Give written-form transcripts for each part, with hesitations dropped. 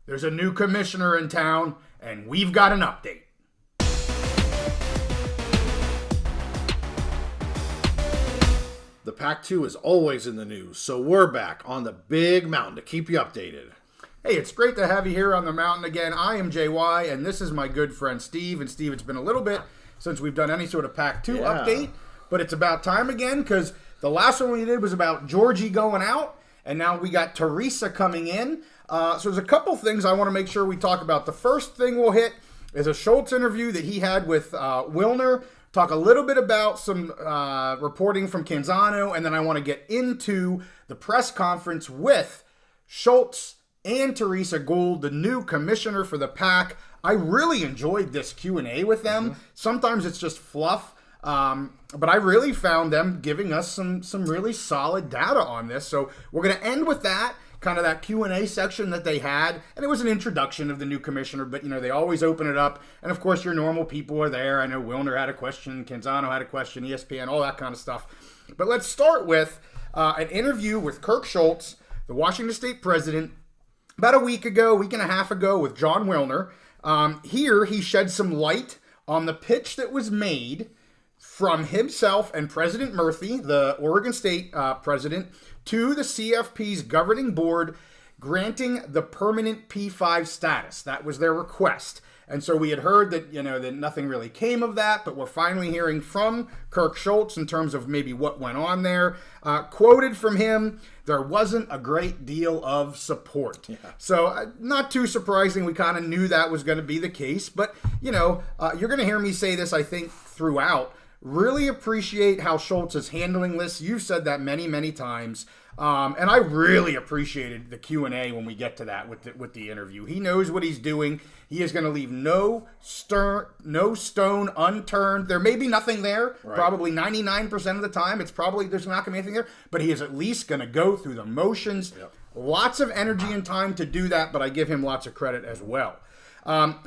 There's a new commissioner in town, and we've got an update. The PAC-12 is always in the news, so we're back on the big mountain to keep you updated. Hey, it's great to have you here on the mountain again. I am JY, and this is my good friend Steve. And Steve, it's been a little bit since we've done any sort of PAC-2 update, but it's about time again because the last one we did was about Georgie going out, and now we got Teresa coming in. So there's a couple things I want to make sure we talk about. The first thing we'll hit is a Schultz interview that he had with Wilner. Talk a little bit about some reporting from Canzano, and then I want to get into the press conference with Schultz and Teresa Gould, the new commissioner for the PAC. I really enjoyed this Q&A with them. Sometimes it's just fluff, but I really found them giving us some really solid data on this. So we're going to end with that, kind of that Q&A section that they had. And it was an introduction of the new commissioner, but, you know, they always open it up. And, of course, your normal people are there. I know Wilner had a question, Canzano had a question, ESPN, all that kind of stuff. But let's start with an interview with Kirk Schultz, the Washington State president, about a week and a half ago with John Wilner. Here, he shed some light on the pitch that was made from himself and President Murphy, the Oregon State president, to the CFP's governing board, granting the permanent P5 status. That was their request. And so we had heard that, you know, that nothing really came of that, but we're finally hearing from Kirk Schultz in terms of maybe what went on there. Quoted from him, there wasn't a great deal of support. Yeah. So not too surprising. We kind of knew that was going to be the case. But, you know, you're going to hear me say this, I think, throughout. Really appreciate how Schultz is handling this. You've said that many, many times. And I really appreciated the Q&A when we get to that with the interview. He knows what he's doing. He is going to leave no stone unturned. There may be nothing there. Right. Probably 99% of the time. It's probably there's not going to be anything there. But he is at least going to go through the motions. Yep. Lots of energy and time to do that, but I give him lots of credit as well.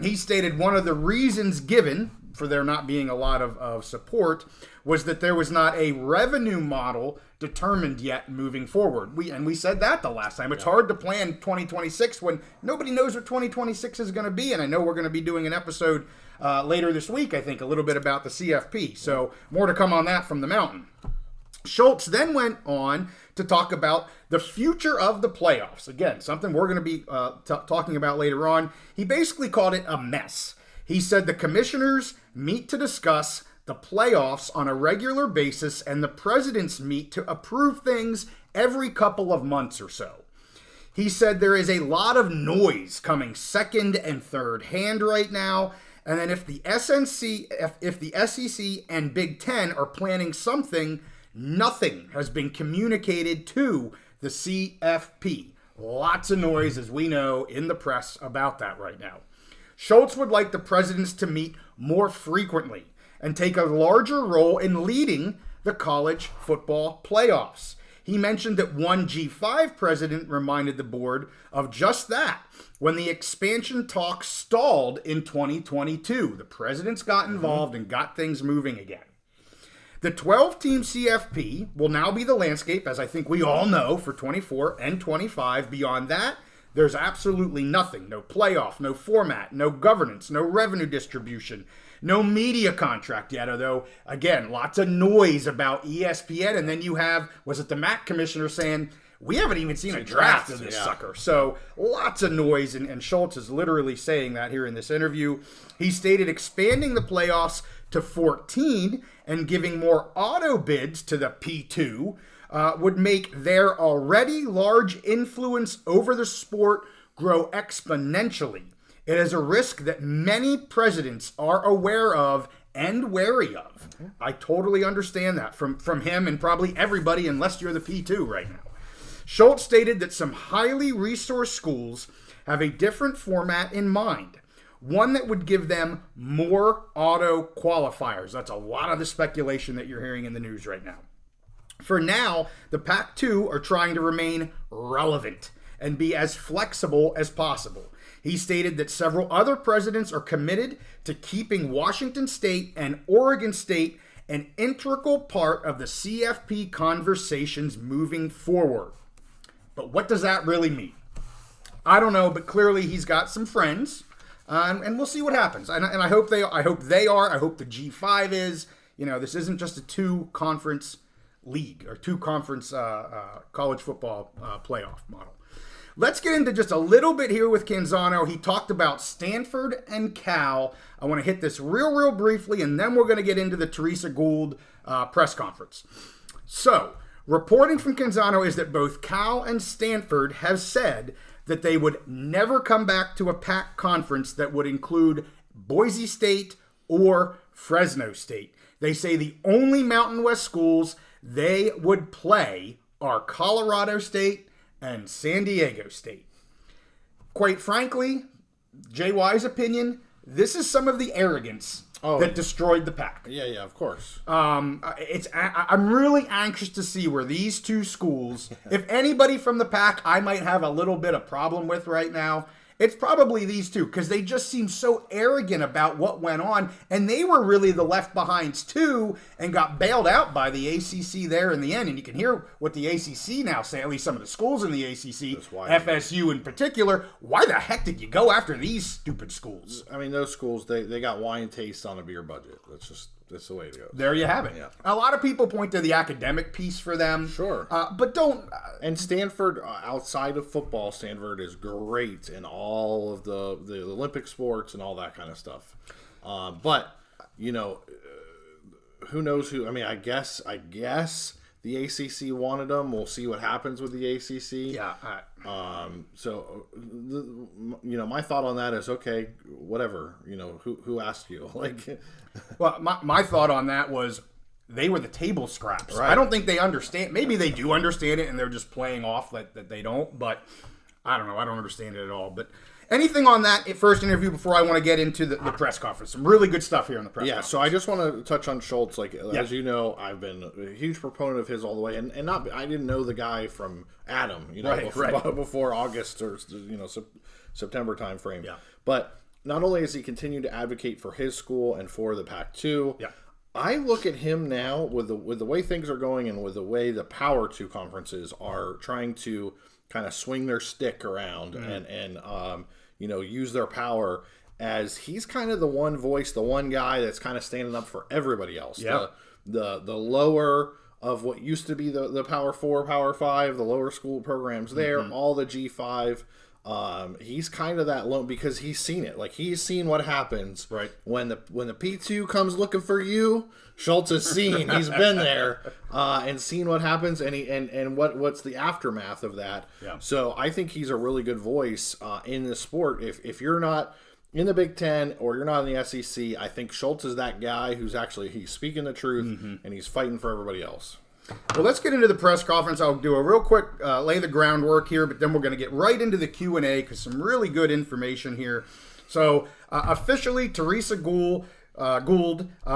He stated one of the reasons given for there not being a lot of support was that there was not a revenue model determined yet moving forward. We said that the last time. It's hard to plan 2026 when nobody knows what 2026 is going to be, and I know we're going to be doing an episode later this week, I think, a little bit about the CFP. So more to come on that from the mountain. Schultz then went on to talk about the future of the playoffs. Again, something we're going to be talking about later on. He basically called it a mess. He said the commissioners meet to discuss the playoffs on a regular basis, and the presidents meet to approve things every couple of months or so. He said there is a lot of noise coming second and third hand right now, and then if the SEC and Big Ten are planning something, nothing has been communicated to the CFP. Lots of noise, as we know, in the press about that right now. Schultz would like the presidents to meet more frequently and take a larger role in leading the college football playoffs. He mentioned that one G5 president reminded the board of just that when the expansion talks stalled in 2022. The presidents got involved and got things moving again. The 12-team CFP will now be the landscape, as I think we all know, for 24 and 25. Beyond that, there's absolutely nothing. No playoff, no format, no governance, no revenue distribution, no media contract yet, although, again, lots of noise about ESPN. And then you have, was it the MAC commissioner saying, we haven't even seen a draft of this sucker. So lots of noise, and Schultz is literally saying that here in this interview. He stated expanding the playoffs to 14 and giving more auto bids to the P2 would make their already large influence over the sport grow exponentially. It is a risk that many presidents are aware of and wary of. I totally understand that from him and probably everybody, unless you're the P2 right now. Schultz stated that some highly resourced schools have a different format in mind, one that would give them more auto qualifiers. That's a lot of the speculation that you're hearing in the news right now. For now, the PAC-2 are trying to remain relevant and be as flexible as possible. He stated that several other presidents are committed to keeping Washington State and Oregon State an integral part of the CFP conversations moving forward. But what does that really mean? I don't know, but clearly he's got some friends, and we'll see what happens. And I hope they are. I hope the G5 is. This isn't just a 2-conference league or 2-conference college football playoff model. Let's get into just a little bit here with Canzano. He talked about Stanford and Cal. I want to hit this real briefly, and then we're going to get into the Teresa Gould press conference. So, reporting from Canzano is that both Cal and Stanford have said that they would never come back to a PAC conference that would include Boise State or Fresno State. They say the only Mountain West schools they would play are Colorado State and San Diego State. Quite frankly, JY's opinion, this is some of the arrogance that destroyed the PAC. Yeah, of course. I'm really anxious to see where these two schools, if anybody from the PAC I might have a little bit of problem with right now, it's probably these two, because they just seem so arrogant about what went on, and they were really the left behinds too, and got bailed out by the ACC there in the end. And you can hear what the ACC now say, at least some of the schools in the ACC, FSU in particular. Why the heck did you go after these stupid schools? I mean, those schools, they got wine taste on a beer budget. That's the way it goes. There you have it. Yeah. A lot of people point to the academic piece for them. Sure. But don't... And Stanford, outside of football, Stanford is great in all of the Olympic sports and all that kind of stuff. But, who knows who... I mean, I guess the ACC wanted them. We'll see what happens with the ACC. Yeah. So, my thought on that is, okay, whatever. Who asked you? Well, my thought on that was they were the table scraps. Right. I don't think they understand. Maybe they do understand it and they're just playing off that they don't. But I don't know. I don't understand it at all. But anything on that first interview before I want to get into the press conference? Some really good stuff here in the press conference. So I just want to touch on Schultz. As you know, I've been a huge proponent of his all the way. And I didn't know the guy from Adam, before August or, September time frame. Yeah. But not only has he continued to advocate for his school and for the Pac-12, I look at him now with the way things are going and with the way the Power 2 conferences are trying to kind of swing their stick around and use their power, as he's kind of the one voice, the one guy that's kind of standing up for everybody else. Yeah. The lower of what used to be the Power 4, Power 5, the lower school programs there, all the G5. He's kind of that lone, because he's seen it. He's seen what happens when the P2 comes looking for you. Schultz has seen. He's been there and seen what happens, and what's the aftermath of that. Yeah. So I think he's a really good voice in the sport. If you're not in the Big Ten or you're not in the SEC, I think Schultz is that guy he's speaking the truth and he's fighting for everybody else. Well, let's get into the press conference. I'll do a real quick lay the groundwork here, but then we're going to get right into the Q&A because some really good information here. So, officially, Teresa Gould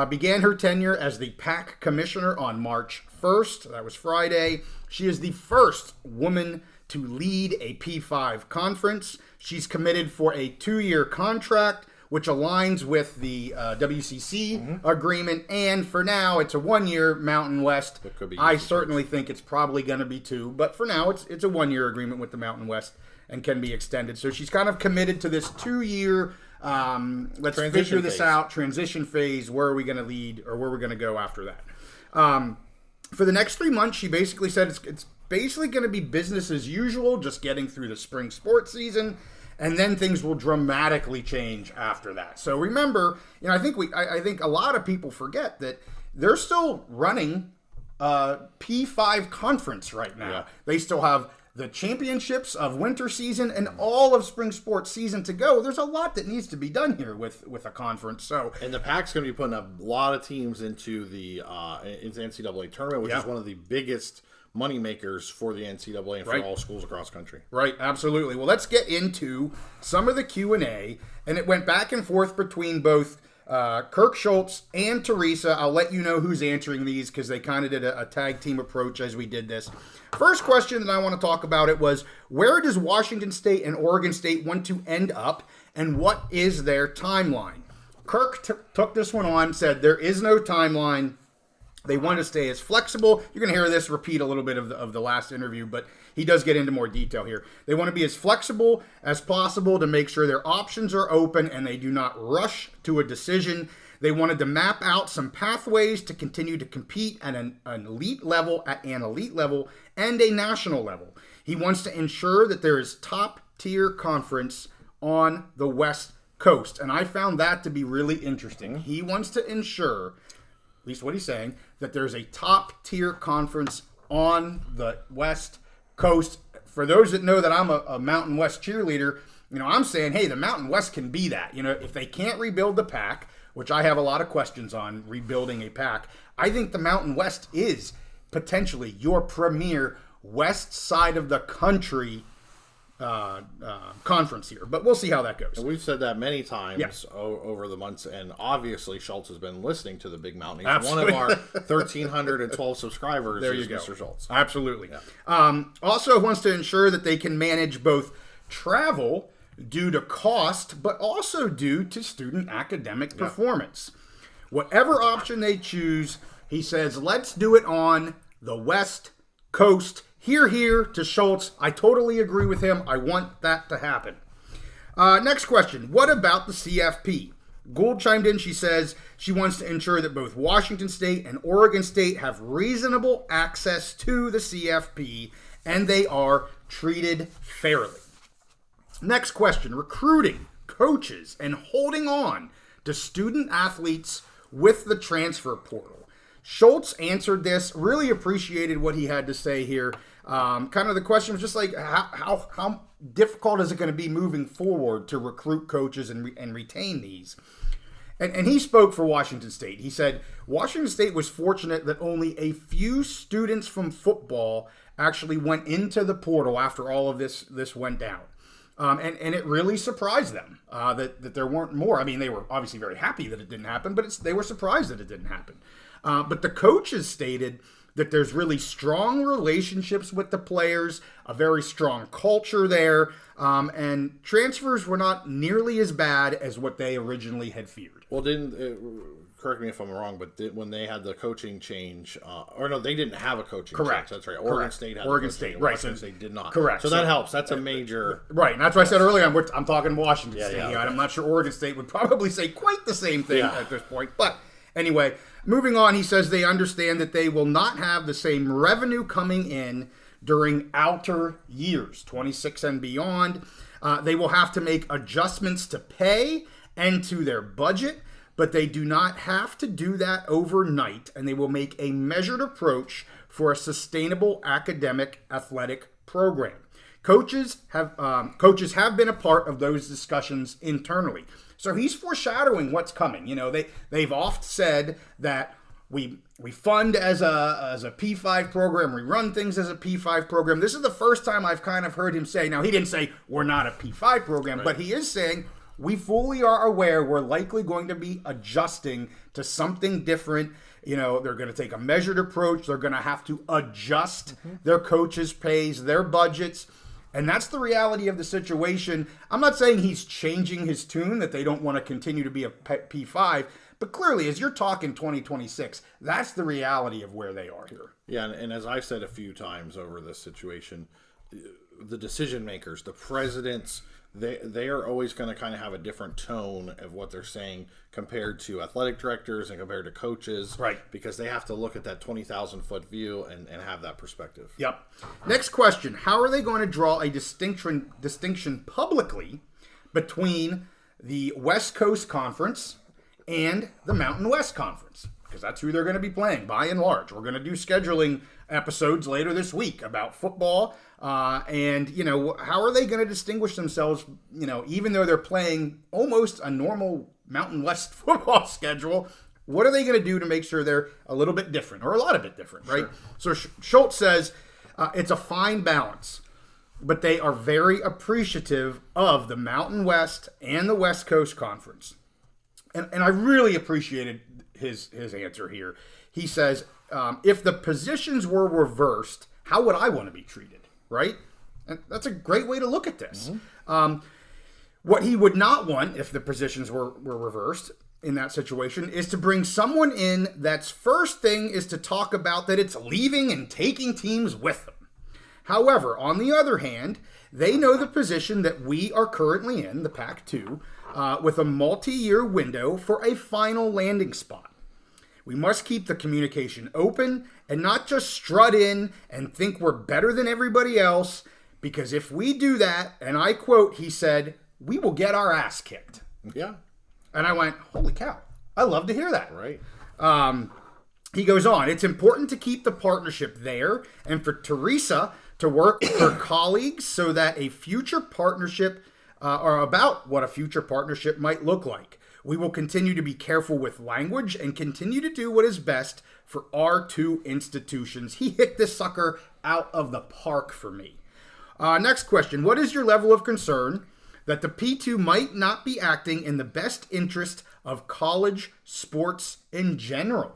began her tenure as the PAC commissioner on March 1st. That was Friday. She is the first woman to lead a P5 conference. She's committed for a 2-year contract, which aligns with the WCC agreement. And for now, it's a 1-year Mountain West. I certainly think it's probably going to be 2. But for now, it's a 1-year agreement with the Mountain West and can be extended. So she's kind of committed to this 2-year, let's figure this out, transition phase. Where are we going to lead, or where we're going to go after that? For the next 3 months, she basically said it's basically going to be business as usual, just getting through the spring sports season. And then things will dramatically change after that. So remember, I think a lot of people forget that they're still running a P5 conference right now. Yeah. They still have the championships of winter season and all of spring sports season to go. There's a lot that needs to be done here with a conference. And the PAC's going to be putting a lot of teams into the NCAA tournament, which is one of the biggest money makers for the NCAA and for all schools across the country. Right, absolutely. Well, let's get into some of the Q&A, and it went back and forth between both Kirk Schultz and Teresa. I'll let you know who's answering these because they kind of did a tag team approach as we did this. First question that I want to talk about it was, where does Washington State and Oregon State want to end up, and what is their timeline? Kirk took this one on, said there is no timeline. They want to stay as flexible. You're going to hear this repeat a little bit of the last interview, but he does get into more detail here. They want to be as flexible as possible to make sure their options are open and they do not rush to a decision. They wanted to map out some pathways to continue to compete at an elite level, and a national level. He wants to ensure that there is top-tier conference on the West Coast, and I found that to be really interesting. He wants to ensure, at least what he's saying, that there's a top-tier conference on the West Coast. For those that know that I'm a Mountain West cheerleader, I'm saying, hey, the Mountain West can be that. If they can't rebuild the PAC, which I have a lot of questions on rebuilding a PAC, I think the Mountain West is potentially your premier west side of the country conference here. But we'll see how that goes. And we've said that many times over the months, and obviously Schultz has been listening to the Big Mountain. He's Absolutely. one of our 1,312 subscribers. There you go. Mr. Schultz. Absolutely. Yeah. Also wants to ensure that they can manage both travel due to cost, but also due to student academic performance. Whatever option they choose, he says, let's do it on the West Coast. Here to Schultz. I totally agree with him. I want that to happen. Next question. What about the CFP? Gould chimed in. She says she wants to ensure that both Washington State and Oregon State have reasonable access to the CFP, and they are treated fairly. Next question, recruiting, coaches, and holding on to student athletes with the transfer portal. Schultz answered this, really appreciated what he had to say here. Kind of the question was just like, how difficult is it going to be moving forward to recruit coaches and retain these? And he spoke for Washington State. He said, Washington State was fortunate that only a few students from football actually went into the portal after all of this went down. And it really surprised them that there weren't more. I mean, they were obviously very happy that it didn't happen, but they were surprised that it didn't happen. But the coaches stated that there's really strong relationships with the players, a very strong culture there, and transfers were not nearly as bad as what they originally had feared. Well, correct me if I'm wrong, but when they had the coaching change, or no, they didn't have a coaching Correct. change. That's right. Oregon State had Oregon State, right. Washington State did not. Correct. So that helps. That's a major... Right, and that's why I said earlier, I'm talking Washington State. Yeah, Okay. okay. I'm not sure Oregon State would probably say quite the same thing at this point. But anyway, moving on, he says they understand that they will not have the same revenue coming in during outer years, 26 and beyond. They will have to make adjustments to pay and to their budget, but they do not have to do that overnight, and they will make a measured approach for a sustainable academic athletic program. Coaches have been a part of those discussions internally. So he's foreshadowing what's coming. They've oft said that we fund as a P5 program, we run things as a P5 program. This is the first time I've kind of heard him say, now he didn't say we're not a P5 program, but he is saying we fully are aware we're likely going to be adjusting to something different. They're going to take a measured approach. They're going to have to adjust their coaches' pays, their budgets. And that's the reality of the situation. I'm not saying he's changing his tune, that they don't want to continue to be a P5. But clearly, as you're talking 2026, that's the reality of where they are here. Yeah, and as I've said a few times over this situation, the decision makers, the presidents, they are always going to kind of have a different tone of what they're saying compared to athletic directors and compared to coaches. Right. Because they have to look at that 20,000-foot view and have that perspective. Yep. Next question. How are they going to draw a distinction publicly between the West Coast Conference and the Mountain West Conference? Because that's who they're going to be playing, by and large. We're going to do scheduling episodes later this week about football. And how are they going to distinguish themselves, even though they're playing almost a normal Mountain West football schedule? What are they going to do to make sure they're a little bit different, or a lot of bit different, right? Sure. So Schultz says it's a fine balance, but they are very appreciative of the Mountain West and the West Coast Conference. And I really appreciated his answer here. He says, if the positions were reversed, how would I want to be treated, right? And that's a great way to look at this. What he would not want, if the positions were reversed in that situation, is to bring someone in that's first thing is to talk about that it's leaving and taking teams with them. However, on the other hand, they know the position that we are currently in, the PAC-2, with a multi-year window for a final landing spot. We must keep the communication open and not just strut in and think we're better than everybody else, because if we do that, and I quote, he said, we will get our ass kicked. Yeah. And I went, holy cow, I love to hear that. Right. He goes on, it's important to keep the partnership there and for Teresa to work with her colleagues so that a future partnership, or about what a future partnership might look like. We will continue to be careful with language and continue to do what is best for our two institutions. He hit this sucker out of the park for me. Next question. What is your level of concern that the P2 might not be acting in the best interest of college sports in general?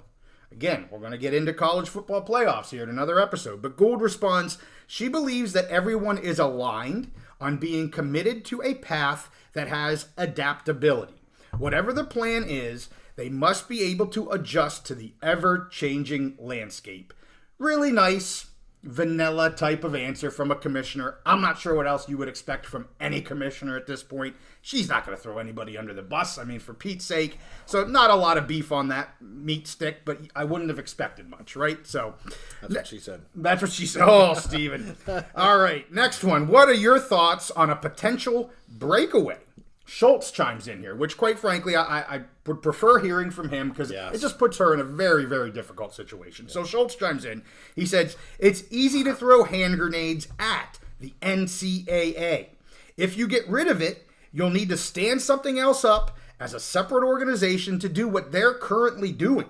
Again, we're going to get into college football playoffs here in another episode. But Gould responds, she believes that everyone is aligned on being committed to a path that has adaptability. Whatever the plan is, they must be able to adjust to the ever-changing landscape. Really nice, vanilla type of answer from a commissioner. I'm not sure what else you would expect from any commissioner at this point. She's not going to throw anybody under the bus, I mean, for Pete's sake. So not a lot of beef on that meat stick, but I wouldn't have expected much, right? So that's what she said. That's what she said. Oh, Steven. All right, next one. What are your thoughts on a potential breakaway? Schultz chimes in here, which quite frankly, I would prefer hearing from him because it just puts her in a very, very difficult situation. Yeah. So Schultz chimes in. He says, it's easy to throw hand grenades at the NCAA. If you get rid of it, you'll need to stand something else up as a separate organization to do what they're currently doing.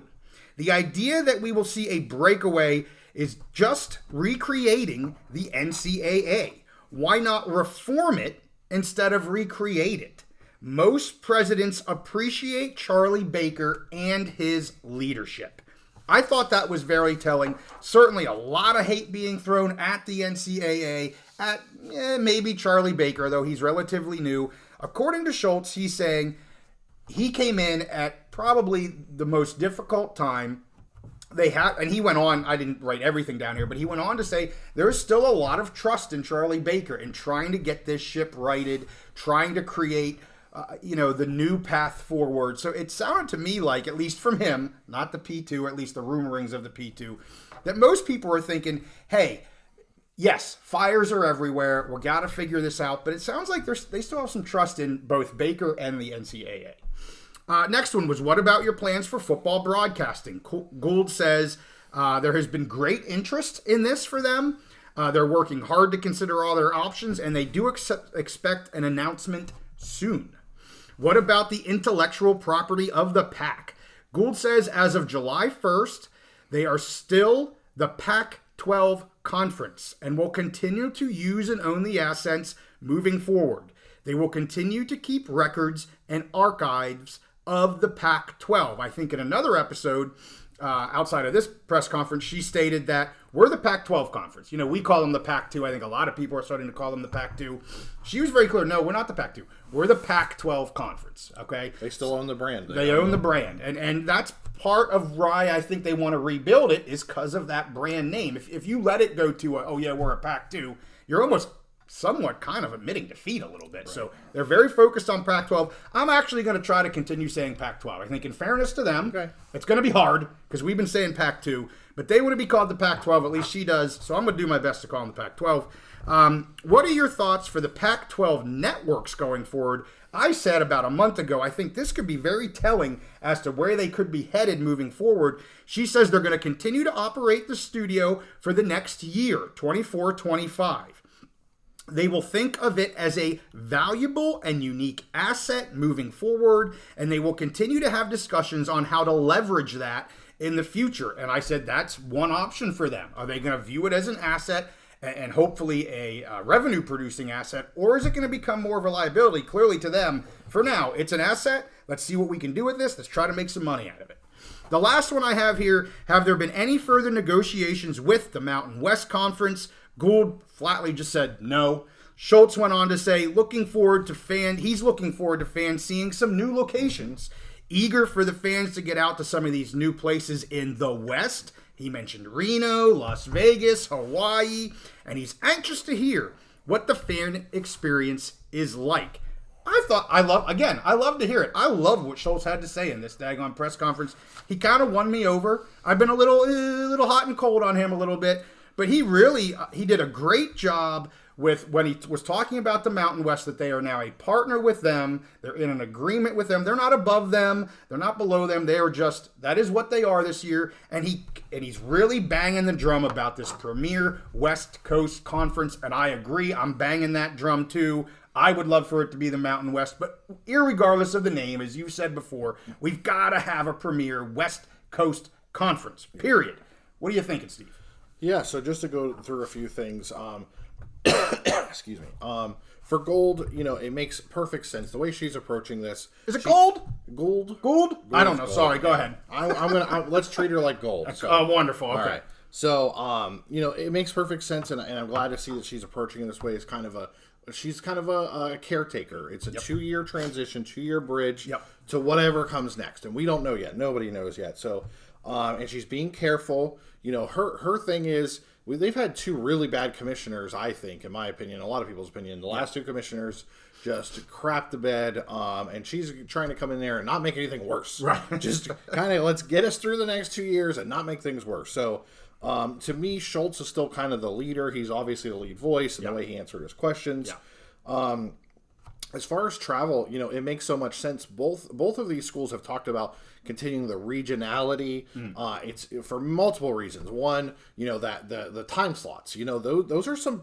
The idea that we will see a breakaway is just recreating the NCAA. Why not reform it instead of recreate it? Most presidents appreciate Charlie Baker and his leadership. I thought that was very telling. Certainly a lot of hate being thrown at the NCAA, at maybe Charlie Baker, though he's relatively new. According to Schultz, he's saying he came in at probably the most difficult time they had, and he went on, I didn't write everything down here, but he went on to say there's still a lot of trust in Charlie Baker in trying to get this ship righted, trying to create the new path forward. So it sounded to me like, at least from him, not the P2, or at least the rumorings of the P2, that most people are thinking, hey, yes, fires are everywhere. We got to figure this out. But it sounds like they still have some trust in both Baker and the NCAA. Next one was, what about your plans for football broadcasting? Gould says there has been great interest in this for them. They're working hard to consider all their options, and they do expect an announcement soon. What about the intellectual property of the PAC? Gould says as of July 1st, they are still the PAC-12 conference and will continue to use and own the assets moving forward. They will continue to keep records and archives of the PAC-12. I think in another episode, outside of this press conference, she stated that we're the Pac-12 conference. We call them the Pac-2. I think a lot of people are starting to call them the Pac-2. She was very clear. No, we're not the Pac-2. We're the Pac-12 conference. Okay. They still own the brand. They own the brand, and that's part of why I think they want to rebuild it, is because of that brand name. If you let it go to we're a Pac-2, you're almost somewhat kind of admitting defeat a little bit. Right. So they're very focused on Pac-12. I'm actually going to try to continue saying Pac-12. I think in fairness to them, It's going to be hard because we've been saying Pac-2, but they want to be called the Pac-12. At least she does. So I'm going to do my best to call them the Pac-12. What are your thoughts for the Pac-12 networks going forward? I said about a month ago, I think this could be very telling as to where they could be headed moving forward. She says they're going to continue to operate the studio for the next year, 24-25. They will think of it as a valuable and unique asset moving forward, and they will continue to have discussions on how to leverage that in the future. And I said that's one option for them. Are they going to view it as an asset and hopefully a revenue-producing asset, or is it going to become more of a liability? Clearly to them, for now, it's an asset. Let's see what we can do with this. Let's try to make some money out of it. The last one I have here, have there been any further negotiations with the Mountain West Conference? Gould flatly just said no. Schultz went on to say, he's looking forward to fans seeing some new locations, eager for the fans to get out to some of these new places in the West. He mentioned Reno, Las Vegas, Hawaii, and he's anxious to hear what the fan experience is like. I love to hear it. I love what Schultz had to say in this daggone press conference. He kind of won me over. I've been a little hot and cold on him a little bit, but he did a great job with when he was talking about the Mountain West, that they are now a partner with them. They're in an agreement with them. They're not above them. They're not below them. They are just, that is what they are this year. And he's really banging the drum about this premier West Coast Conference. And I agree. I'm banging that drum too. I would love for it to be the Mountain West, but irregardless of the name, as you said before, we've got to have a premier West Coast Conference, period. What are you thinking, Steve? Yeah, so just to go through a few things, excuse me. For Gould, it makes perfect sense the way she's approaching this. Is it Gould? Gould? I don't know. Gold. Sorry, go ahead. Let's treat her like Gould. So. Wonderful. Okay. All right. So, it makes perfect sense, and I'm glad to see that she's approaching it this way. She's kind of a caretaker. It's a 2-year transition, 2-year bridge to whatever comes next, and we don't know yet. Nobody knows yet. So, and she's being careful. Her thing is, they've had 2 really bad commissioners, I think, in my opinion, a lot of people's opinion. The last 2 commissioners just crapped the bed, and she's trying to come in there and not make anything worse. Right. Just kind of let's get us through the next 2 years and not make things worse. So, to me, Schultz is still kind of the leader. He's obviously the lead voice in the way he answered his questions. As far as travel, it makes so much sense. Both of these schools have talked about continuing the regionality. It's for multiple reasons. One, that the time slots. Those are some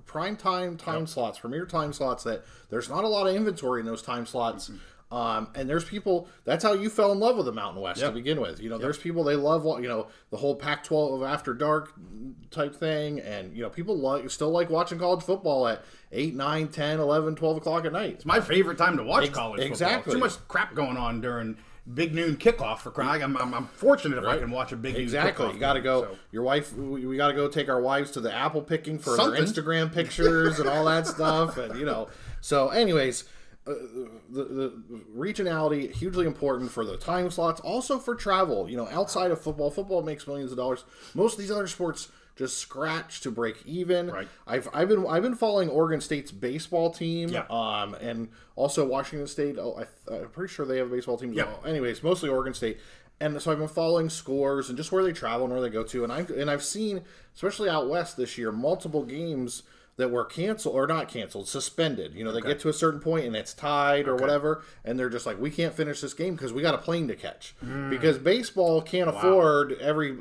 prime time slots, premier time slots that there's not a lot of inventory in those time slots. And there's people, that's how you fell in love with the Mountain West to begin with. There's people, they love, the whole Pac-12 after dark type thing. And, people still like watching college football at 8, 9, 10, 11, 12 o'clock at night. It's my favorite time to watch college football. Exactly. Too much crap going on during big noon kickoff for crying. I'm fortunate if I can watch a big noon kickoff. You got to go. So. Your wife, we got to go take our wives to the apple picking for their Instagram pictures and all that stuff. And, so anyways, the regionality, hugely important for the time slots, also for travel. Outside of football makes millions of dollars. Most of these other sports just scratch to break even. Right. I've been following Oregon State's baseball team, and also Washington State. I'm pretty sure they have a baseball team. Yeah. Anyways, mostly Oregon State. And so I've been following scores and just where they travel and where they go to, and I've seen, especially out west this year, multiple games that were canceled or not canceled, suspended. They get to a certain point and it's tied or whatever, and they're just like, we can't finish this game because we got a plane to catch. Because baseball can't afford every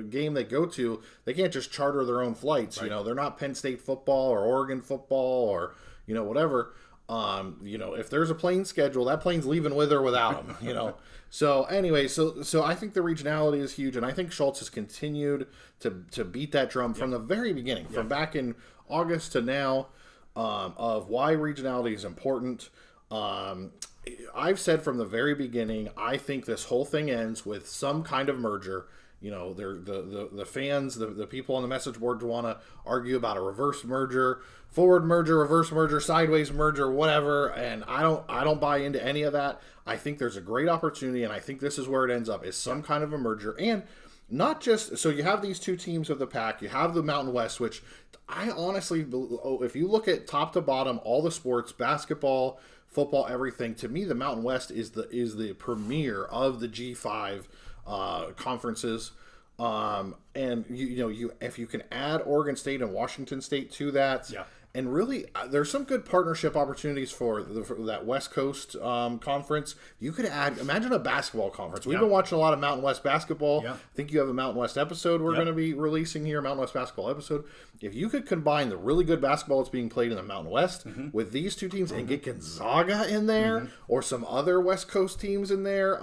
game they go to. They can't just charter their own flights. Right. They're not Penn State football or Oregon football or whatever. If there's a plane schedule, that plane's leaving with or without them. So anyway, so I think the regionality is huge, and I think Schultz has continued to beat that drum from the very beginning, from back in August to now, of why regionality is important. I've said from the very beginning, I think this whole thing ends with some kind of merger. The fans, the people on the message board want to argue about a reverse merger, forward merger, reverse merger, sideways merger, whatever. And I don't buy into any of that. I think there's a great opportunity, and I think this is where it ends up, is some kind of a merger. And not just, so you have these 2 teams of the PAC, you have the Mountain West, which I honestly, if you look at top to bottom, all the sports, basketball, football, everything, to me, the Mountain West is the premier of the G5 conferences. And you if you can add Oregon State and Washington State to that, and really there's some good partnership opportunities for that West Coast conference. You could imagine a basketball conference. We've been watching a lot of Mountain West basketball. I think you have a Mountain West episode we're going to be releasing here, Mountain West basketball episode. If you could combine the really good basketball that's being played in the Mountain West with these 2 teams and get Gonzaga in there or some other West Coast teams in there,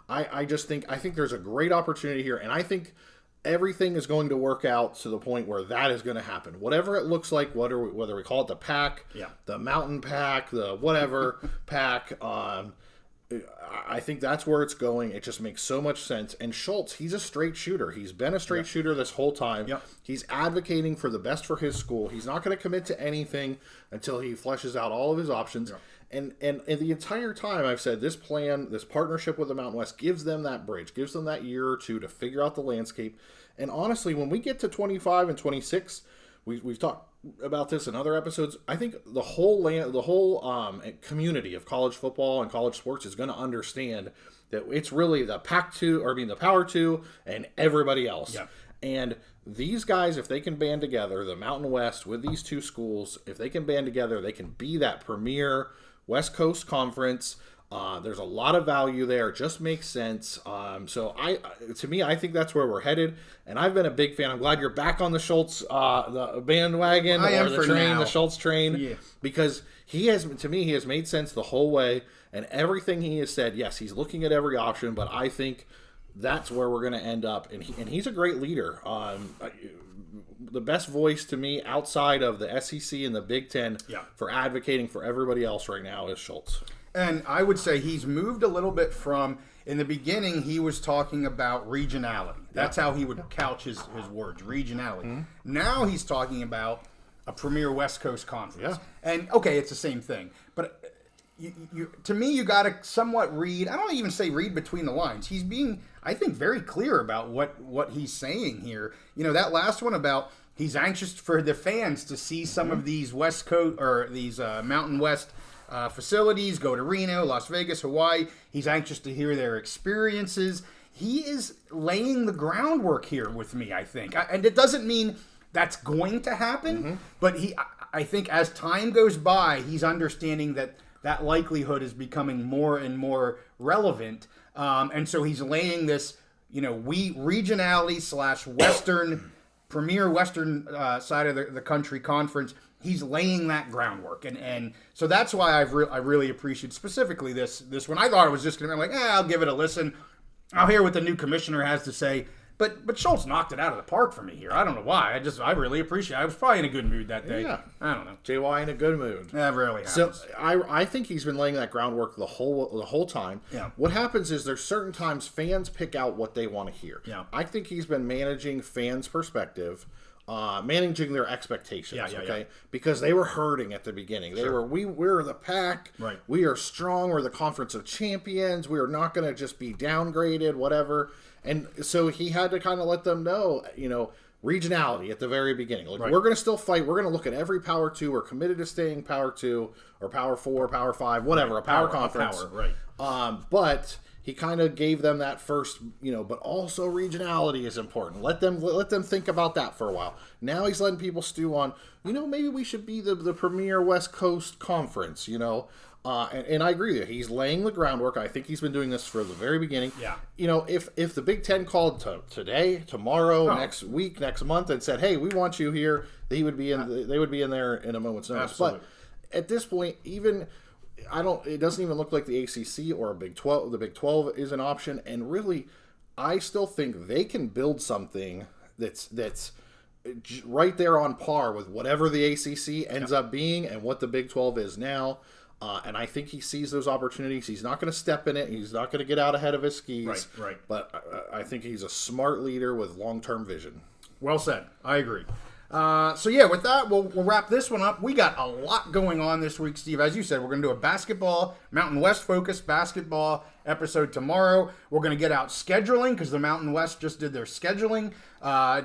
I think there's a great opportunity here, and I think everything is going to work out to the point where that is going to happen. Whatever it looks like, whether we call it the PAC, the Mountain PAC, the whatever PAC, I think that's where it's going. It just makes so much sense. And Schultz, he's a straight shooter. He's been a straight shooter this whole time. Yep. He's advocating for the best for his school. He's not going to commit to anything until he fleshes out all of his options. Yep. And the entire time I've said this plan, this partnership with the Mountain West gives them that bridge, gives them that year or two to figure out the landscape. And honestly, when we get to 25 and 26, we've talked about this in other episodes. I think the whole community of college football and college sports is going to understand that it's really the PAC-12, or I mean the Power 2, and everybody else. Yeah. And these guys, if they can band together, the Mountain West with these two schools, if they can band together, they can be that premier West Coast conference. There's a lot of value there. It just makes sense. So to me, I think that's where we're headed. And I've been a big fan. I'm glad you're back on the Schultz, the bandwagon, or the train, the Schultz train, because he has made sense the whole way. And everything he has said, yes, he's looking at every option, but I think that's where we're going to end up. And he's a great leader. The best voice to me outside of the SEC and the Big Ten for advocating for everybody else right now is Schultz. And I would say he's moved a little bit from, in the beginning, he was talking about regionality. That's how he would couch his words, regionality. Mm-hmm. Now he's talking about a premier West Coast conference. Yeah. And, okay, it's the same thing. But to me, you got to somewhat read, I don't even say read between the lines. He's being, I think, very clear about what he's saying here. You know, that last one about he's anxious for the fans to see some of these West Coast, or these Mountain West facilities, go to Reno, Las Vegas, Hawaii. He's anxious to hear their experiences. He is laying the groundwork here with me, I think. And it doesn't mean that's going to happen, but I think as time goes by, he's understanding that likelihood is becoming more and more relevant. And so he's laying this, regionality / Western, premier Western side of the country conference. He's laying that groundwork, and so that's why I really appreciate specifically this one. I thought it was just going to be like, I'll give it a listen. I'll hear what the new commissioner has to say. But Schultz knocked it out of the park for me here. I don't know why. I really appreciate it. I was probably in a good mood that day. Yeah. I don't know. JY in a good mood. That really happens. So I think he's been laying that groundwork the whole time. Yeah. What happens is there's certain times fans pick out what they want to hear. Yeah. I think he's been managing fans' perspective. Managing their expectations, because they were hurting at the beginning. They were, we're the pack, right? We are strong. We're the Conference of Champions. We are not going to just be downgraded, whatever. And so he had to kind of let them know, regionality at the very beginning. Like, we're going to still fight. We're going to look at every Power 2. We're committed to staying Power 2 or Power 4, Power 5, whatever, a power conference. Right. But he kind of gave them that first, but also regionality is important. Let them think about that for a while. Now he's letting people stew on, maybe we should be the premier West Coast conference, and I agree with you. He's laying the groundwork. I think he's been doing this for the very beginning. Yeah. If the Big Ten called today, tomorrow, next week, next month, and said, "Hey, we want you here," they would be in there in a moment's notice. Absolutely. But at this point, it doesn't even look like the ACC or Big 12. The Big 12 is an option, and really, I still think they can build something that's right there on par with whatever the ACC ends up being and what the Big 12 is now. And I think he sees those opportunities. He's not going to step in it. He's not going to get out ahead of his skis. Right. But I think he's a smart leader with long-term vision. Well said. I agree. With that, we'll wrap this one up. We got a lot going on this week, Steve. As you said, we're going to do a Mountain West focused basketball episode tomorrow. We're going to get out scheduling because the Mountain West just did their scheduling.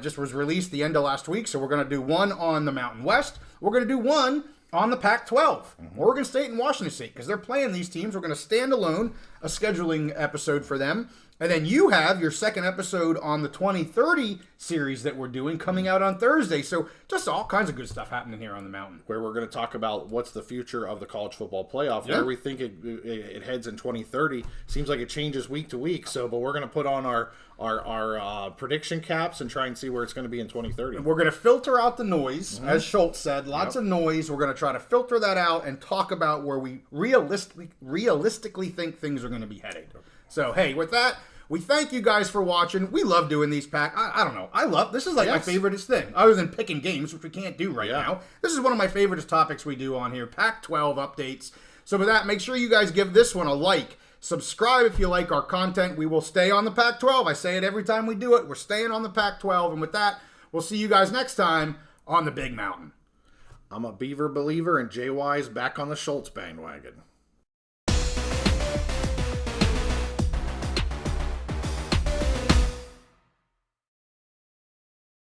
Just was released the end of last week. So we're going to do one on the Mountain West. We're going to do one on the Pac-12, Oregon State and Washington State, because they're playing these teams. We're going to stand alone, a scheduling episode for them. And then you have your second episode on the 2030 series that we're doing coming out on Thursday. So just all kinds of good stuff happening here on the mountain. Where we're going to talk about what's the future of the college football playoff, where we think it heads in 2030. Seems like it changes week to week. But we're going to put on our prediction caps and try and see where it's going to be in 2030. And we're going to filter out the noise, as Schultz said. Lots of noise. We're going to try to filter that out and talk about where we realistically think things are going to be headed. So, hey, with that, we thank you guys for watching. We love doing these Pac. I don't know. This is like my favoriteest thing, other than picking games, which we can't do right now. This is one of my favoriteest topics we do on here, Pac-12 updates. So with that, make sure you guys give this one a like, Subscribe if you like our content. We will stay on the Pac-12. I say it every time we do it. We're staying on the Pac-12. And with that, we'll see you guys next time on the Big Mountain. I'm a Beaver believer, and JY's back on the Schultz bandwagon.